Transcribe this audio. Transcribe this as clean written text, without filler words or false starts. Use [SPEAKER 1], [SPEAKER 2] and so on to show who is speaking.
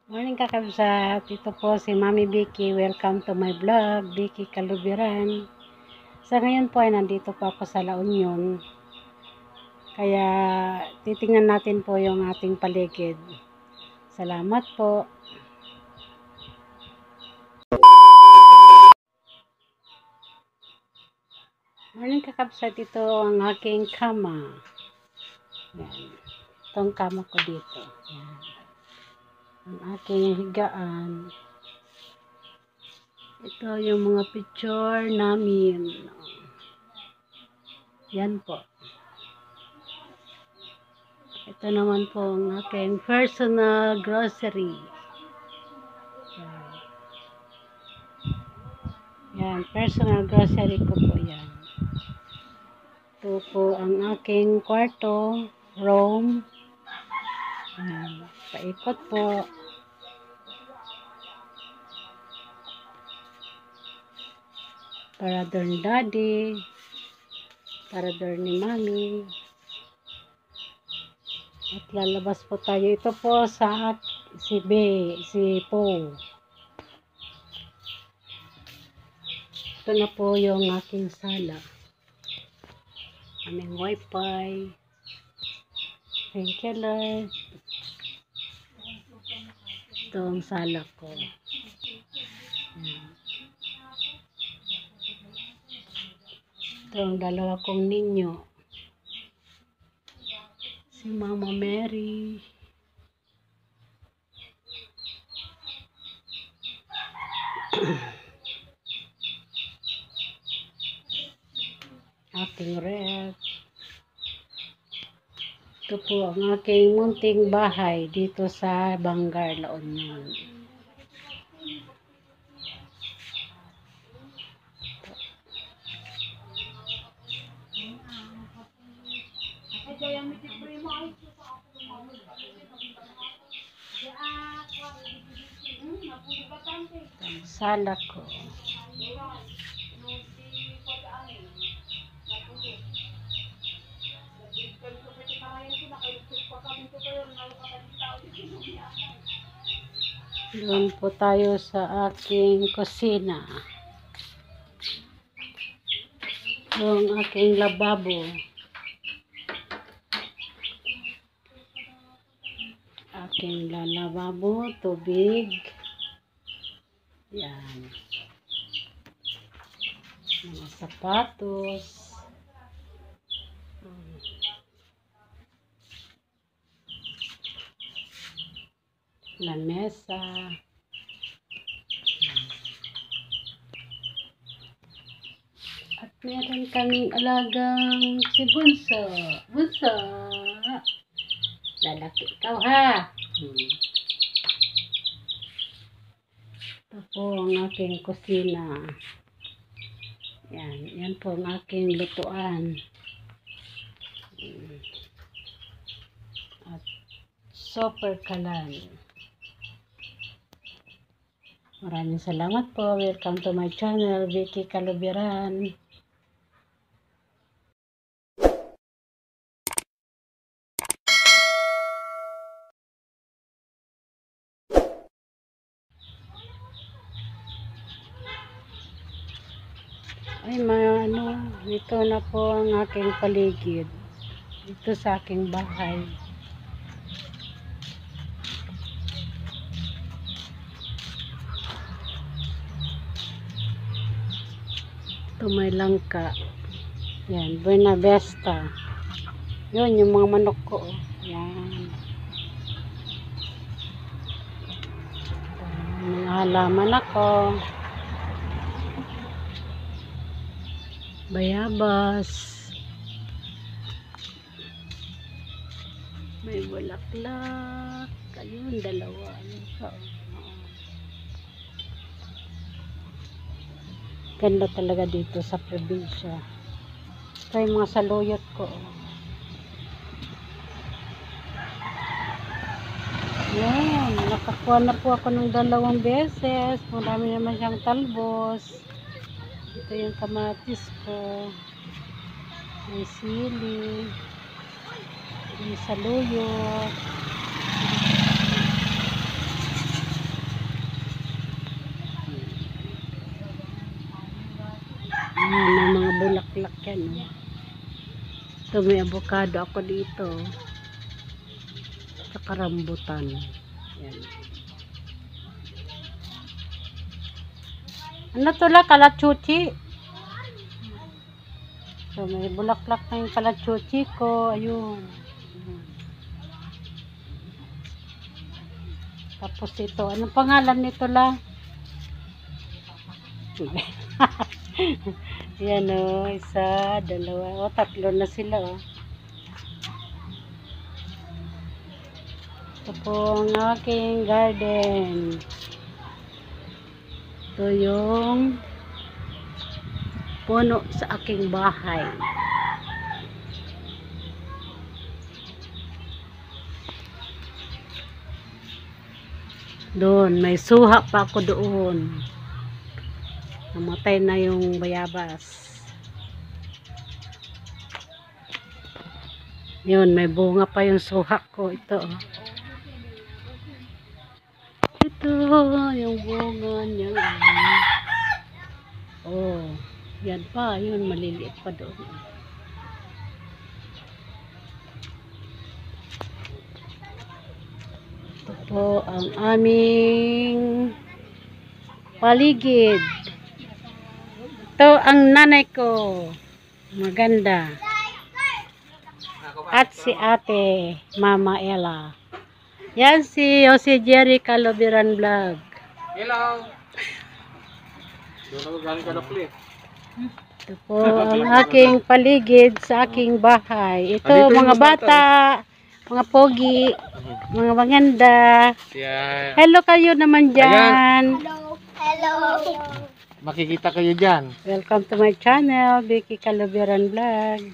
[SPEAKER 1] Morning kakabsat, ito po si Mami Vicky. Welcome to my vlog, Vicky Kalubiran. Sa ngayon po ay nandito po ako sa La Union. Kaya titingnan natin po yung ating paligid. Salamat po. Morning kakabsat, ito ang aking kama. Yan. Itong kama ko dito. Yan. Ang aking higaan. Ito yung mga picture namin. Yan po. Ito naman po ang aking personal grocery. Yan. Yan, personal grocery ko po yan. Ito po ang aking kwarto, room. Yan, paikot po. Parador ni Daddy. Parador ni Mami. At lalabas po tayo. Ito po sa si Po. Ito na po yung aking sala. Aming wifi. Thank you, Lord. Ito ang sala ko. Ito ang dalawa kong ninyo. Si Mama Mary. Aking rep. Ito po ang aking munting bahay dito sa Bangar, La Union. Ang sala ko. Doon po tayo sa aking kusina. Yung aking lababo. Aking lalababo, tubig. Yan. Mga sapatos. Lamesa. At meron kaming alagang si Bunso. Bunso. Lalaki ikaw ha. Ito po ang aking kusina. Yan. Yan po ang aking lutuan. At super kalan. Maraming salamat po. Welcome to my channel, Vicky Kalubiran. Ay, ito na po ang aking paligid. Ito sa aking bahay. Ito may langka. Yan, Buena Vista. Yun, yung mga manok ko. Yan. May halaman ako. Bayabas. May bulaklak. Ayun, dalawa. Ganda talaga dito sa probinsya. Ito yung mga saluyot ko. Yan, nakakuha na po ako ng 2 beses. Marami naman siyang talbos. Ito yung kamatis ko. May sili. May saluyot. Yan. Ito may avocado ako dito. Saka rambutan. Yan. Ano to la? Kalachuchi. So may bulaklak na yung kalachuchi ko. Ayun. Tapos ito. Anong pangalan nito la? Yan o. Isa, dalawa. O, tatlo na sila o. Ito po ang aking garden. Ito yung puno sa aking bahay. Doon, may suha pa ako doon. Namatay na yung bayabas. Yun, may bunga pa yung suha ko. Ito. Ito, yung bunga niya. Oh, yan pa. Yun, maliliit pa doon. Ito po ang aming paligid. Ito ang nanay ko. Maganda. At si ate, Mama Ella. Yan si Jose Jerry Calubiran Vlog.
[SPEAKER 2] Hello. Doon ako galing ka na play.
[SPEAKER 1] Ito po ang aking paligid sa aking bahay. Ito mga bata, mga pogi, mga maganda.
[SPEAKER 2] Yeah.
[SPEAKER 1] Hello kayo naman dyan.
[SPEAKER 3] Hello.
[SPEAKER 2] Makikita kayo dyan.
[SPEAKER 1] Welcome to my channel, Vicky Calubiran Vlog.